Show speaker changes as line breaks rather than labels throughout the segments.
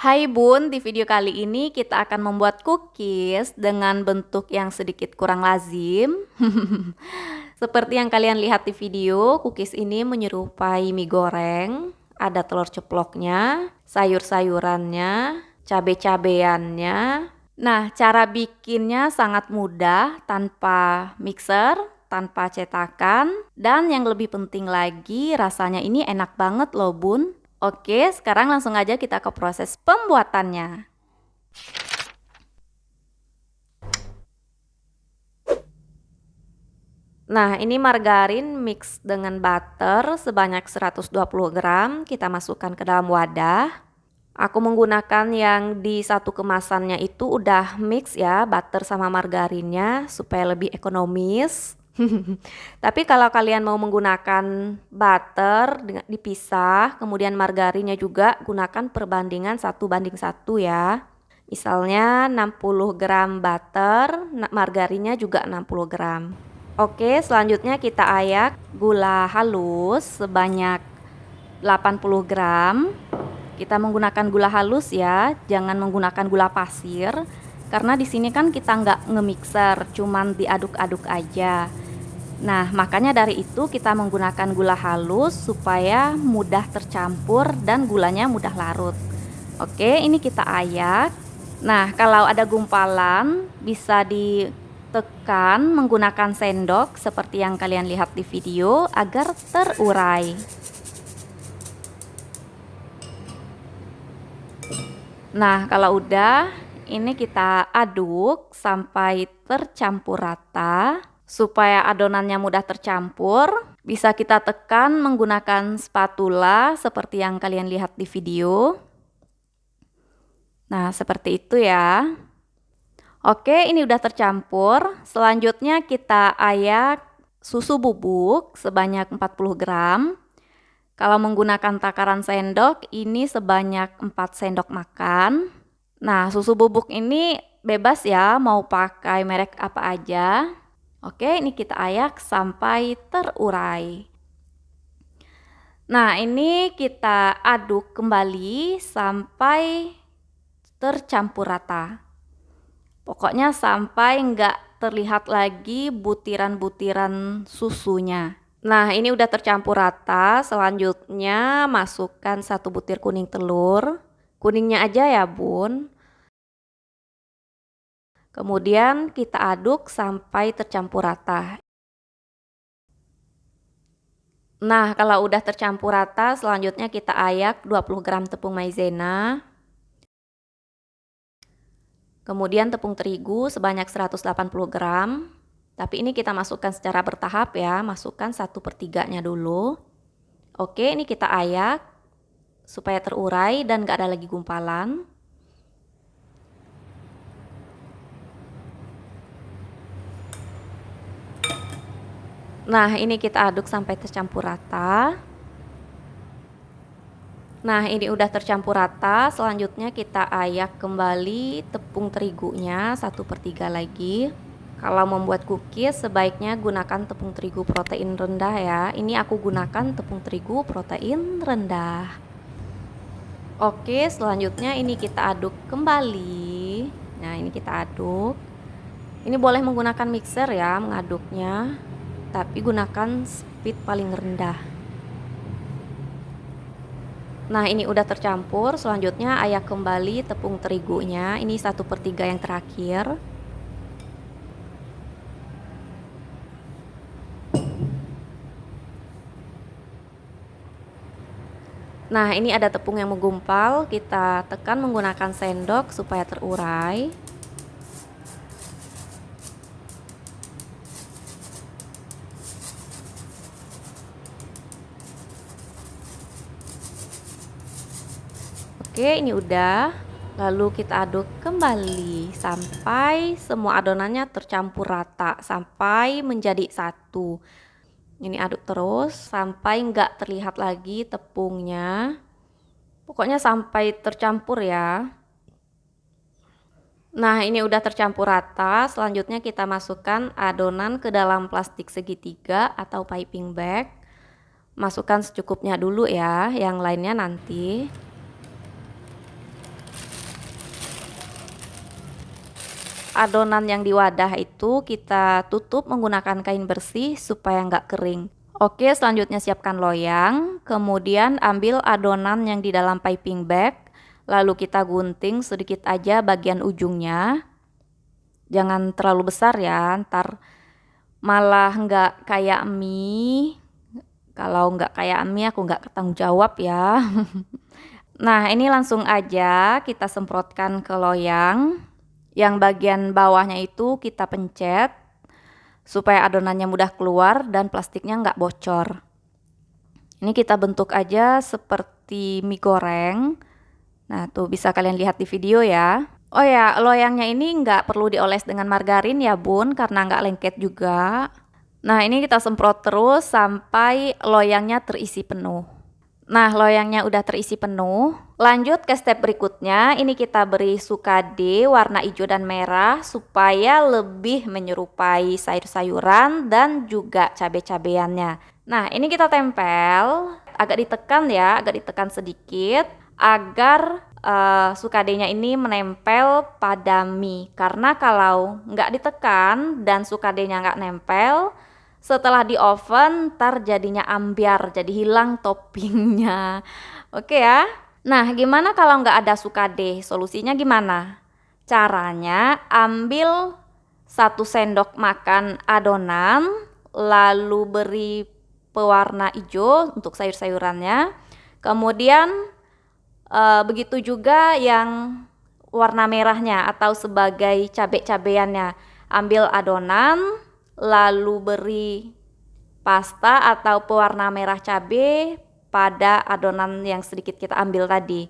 Hai Bun, di video kali ini kita akan membuat cookies dengan bentuk yang sedikit kurang lazim. Seperti yang kalian lihat di video, cookies ini menyerupai mie goreng. Ada telur ceploknya, sayur-sayurannya, cabe-cabeannya. Nah, cara bikinnya sangat mudah tanpa mixer, tanpa cetakan. Dan yang lebih penting lagi, rasanya ini enak banget loh Bun. Oke, sekarang langsung aja kita ke proses pembuatannya. Nah, ini margarin mix dengan butter sebanyak 120 gram. Kita masukkan ke dalam wadah. Aku menggunakan yang di satu kemasannya itu udah mix ya, butter sama margarinnya supaya lebih ekonomis. Tapi kalau kalian mau menggunakan butter dipisah, kemudian margarinnya juga gunakan perbandingan 1:1 ya. Misalnya 60 gram butter, margarinnya juga 60 gram. Oke, selanjutnya kita ayak gula halus sebanyak 80 gram. Kita menggunakan gula halus ya, jangan menggunakan gula pasir. Karena di sini kan kita nggak nge-mixer, cuman diaduk-aduk aja. Nah, makanya dari itu kita menggunakan gula halus supaya mudah tercampur dan gulanya mudah larut. Oke, ini kita ayak. Nah, kalau ada gumpalan bisa ditekan menggunakan sendok seperti yang kalian lihat di video agar terurai. Nah, kalau udah, ini kita aduk sampai tercampur rata. Supaya adonannya mudah tercampur, bisa kita tekan menggunakan spatula seperti yang kalian lihat di video. Nah, seperti itu ya. Oke, ini udah tercampur. Selanjutnya kita ayak susu bubuk sebanyak 40 gram. Kalau menggunakan takaran sendok, ini sebanyak 4 sendok makan. Nah, susu bubuk ini bebas ya, mau pakai merek apa aja. Oke, ini kita ayak sampai terurai. Nah, ini kita aduk kembali sampai tercampur rata. Pokoknya sampai nggak terlihat lagi butiran-butiran susunya. Nah, ini udah tercampur rata. Selanjutnya masukkan 1 butir kuning telur. Kuningnya aja ya, Bun. Kemudian kita aduk sampai tercampur rata. Nah, kalau udah tercampur rata, selanjutnya kita ayak 20 gram tepung maizena. Kemudian tepung terigu sebanyak 180 gram. Tapi ini kita masukkan secara bertahap ya, masukkan 1/3-nya dulu. Oke, ini kita ayak supaya terurai dan gak ada lagi gumpalan. Nah, ini kita aduk sampai tercampur rata. Nah, ini udah tercampur rata. Selanjutnya kita ayak kembali tepung terigunya 1/3 lagi. Kalau membuat cookies sebaiknya gunakan tepung terigu protein rendah ya. Ini aku gunakan tepung terigu protein rendah. Oke, selanjutnya ini kita aduk kembali. Nah, ini kita aduk. Ini boleh menggunakan mixer ya mengaduknya, tapi gunakan speed paling rendah. Nah, ini udah tercampur. Selanjutnya ayak kembali tepung terigunya. Ini 1/3 yang terakhir. Nah, ini ada tepung yang menggumpal. Kita tekan menggunakan sendok supaya terurai. Oke, ini udah. Lalu kita aduk kembali sampai semua adonannya tercampur rata, sampai menjadi satu. Ini aduk terus sampai nggak terlihat lagi tepungnya. Pokoknya sampai tercampur ya. Nah, ini udah tercampur rata. Selanjutnya kita masukkan adonan ke dalam plastik segitiga atau piping bag. Masukkan secukupnya dulu ya, yang lainnya nanti. adonan yang di wadah itu kita tutup menggunakan kain bersih supaya nggak kering. Oke, selanjutnya siapkan loyang, kemudian ambil adonan yang di dalam piping bag, lalu kita gunting sedikit aja bagian ujungnya. Jangan terlalu besar ya, ntar malah nggak kayak mie. Kalau nggak kayak mie aku nggak bertanggung jawab ya. Nah, ini langsung aja kita semprotkan ke loyang. Yang bagian bawahnya itu kita pencet supaya adonannya mudah keluar dan plastiknya nggak bocor. Ini kita bentuk aja seperti mie goreng. Nah, tuh bisa kalian lihat di video ya. Oh ya, loyangnya ini nggak perlu dioles dengan margarin ya bun, karena nggak lengket juga. Nah, ini kita semprot terus sampai loyangnya terisi penuh. Nah, loyangnya udah terisi penuh. Lanjut ke step berikutnya, ini kita beri sukade warna hijau dan merah supaya lebih menyerupai sayur-sayuran dan juga cabai-cabeannya. Nah, ini kita tempel, agak ditekan ya, agak ditekan sedikit agar sukadenya ini menempel pada mie. Karena kalau nggak ditekan dan sukadenya nggak nempel, setelah di oven ntar jadinya ambiar, jadi hilang toppingnya. Oke ya. Nah, gimana kalau nggak ada sukade? Solusinya gimana? Caranya ambil 1 sendok makan adonan, lalu beri pewarna hijau untuk sayur-sayurannya. Kemudian begitu juga yang warna merahnya atau sebagai cabai-cabeannya. Ambil adonan, lalu beri pasta atau pewarna merah cabai pada adonan yang sedikit kita ambil tadi.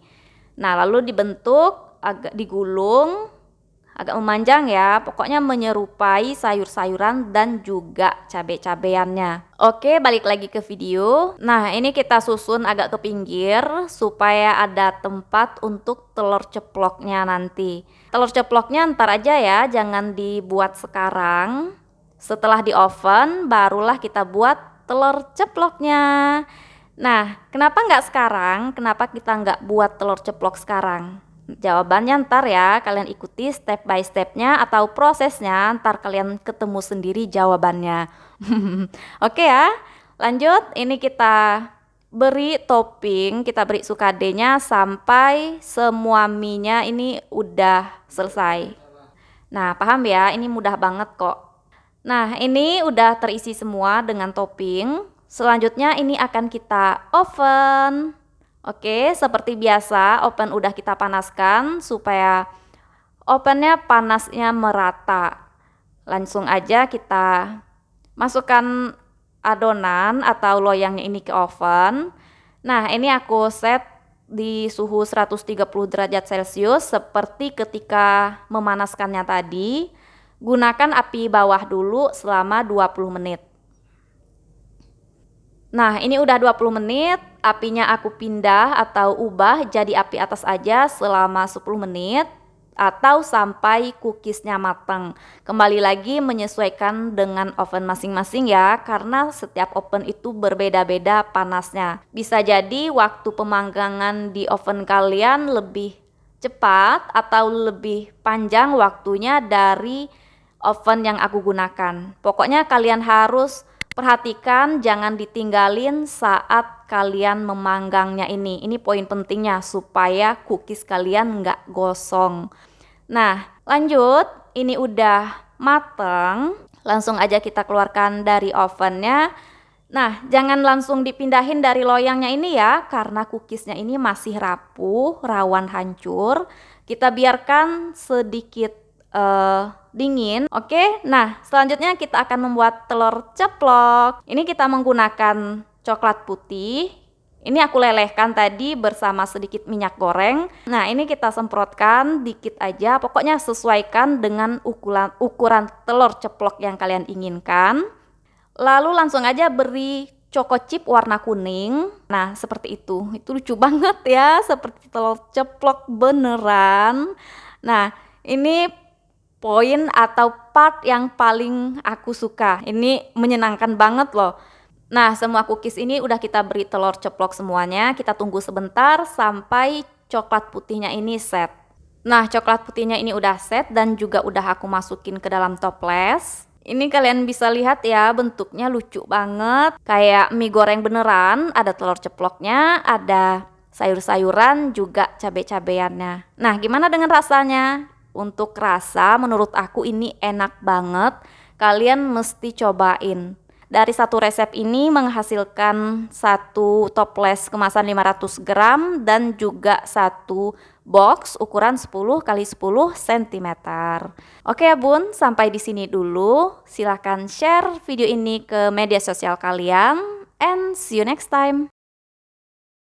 Nah, lalu dibentuk, agak digulung, agak memanjang ya, pokoknya menyerupai sayur-sayuran dan juga cabai-cabeannya. Oke, balik lagi ke video. Nah, ini kita susun agak ke pinggir supaya ada tempat untuk telur ceploknya nanti. Telur ceploknya ntar aja ya, jangan dibuat sekarang. Setelah di oven, barulah kita buat telur ceploknya. Nah, kenapa nggak sekarang? Kenapa kita nggak buat telur ceplok sekarang? Jawabannya ntar ya, kalian ikuti step by stepnya atau prosesnya, ntar kalian ketemu sendiri jawabannya. Oke ya, lanjut. Ini kita beri topping, kita beri sukadenya sampai semua mie-nya ini udah selesai. Nah, paham ya, ini mudah banget kok. Nah, ini udah terisi semua dengan topping. Selanjutnya ini akan kita oven. Oke, seperti biasa oven udah kita panaskan supaya ovennya panasnya merata. Langsung aja kita masukkan adonan atau loyangnya ini ke oven. Nah, ini aku set di suhu 130 derajat Celcius seperti ketika memanaskannya tadi. Gunakan api bawah dulu selama 20 menit. Nah, ini udah 20 menit, apinya aku pindah atau ubah jadi api atas aja selama 10 menit atau sampai cookiesnya matang. Kembali lagi menyesuaikan dengan oven masing-masing ya, karena setiap oven itu berbeda-beda panasnya. Bisa jadi waktu pemanggangan di oven kalian lebih cepat atau lebih panjang waktunya dari oven yang aku gunakan. Pokoknya kalian harus perhatikan, jangan ditinggalin saat kalian memanggangnya ini. Ini poin pentingnya supaya cookies kalian nggak gosong. Nah, lanjut. Ini udah mateng. Langsung aja kita keluarkan dari ovennya. Nah, jangan langsung dipindahin dari loyangnya ini ya, karena cookiesnya ini masih rapuh, rawan hancur. Kita biarkan sedikit dingin. Oke, nah selanjutnya kita akan membuat telur ceplok. Ini kita menggunakan coklat putih. Ini aku lelehkan tadi bersama sedikit minyak goreng. Nah, ini kita semprotkan dikit aja. Pokoknya sesuaikan dengan ukuran telur ceplok yang kalian inginkan. Lalu langsung aja beri choco chip warna kuning. Nah, seperti itu. Itu lucu banget ya, seperti telur ceplok beneran. Nah, ini poin atau part yang paling aku suka. Ini menyenangkan banget loh. Nah, semua cookies ini udah kita beri telur ceplok semuanya. Kita tunggu sebentar sampai coklat putihnya ini set. Nah, coklat putihnya ini udah set dan juga udah aku masukin ke dalam toples. Ini kalian bisa lihat ya, bentuknya lucu banget. Kayak mie goreng beneran, ada telur ceploknya, ada sayur-sayuran, juga cabe-cabeannya. Nah, gimana dengan rasanya? Untuk rasa, menurut aku ini enak banget. Kalian mesti cobain. Dari satu resep ini menghasilkan satu toples kemasan 500 gram dan juga satu box ukuran 10 kali 10 cm. Oke ya Bun, sampai di sini dulu. Silahkan share video ini ke media sosial kalian and see you next time.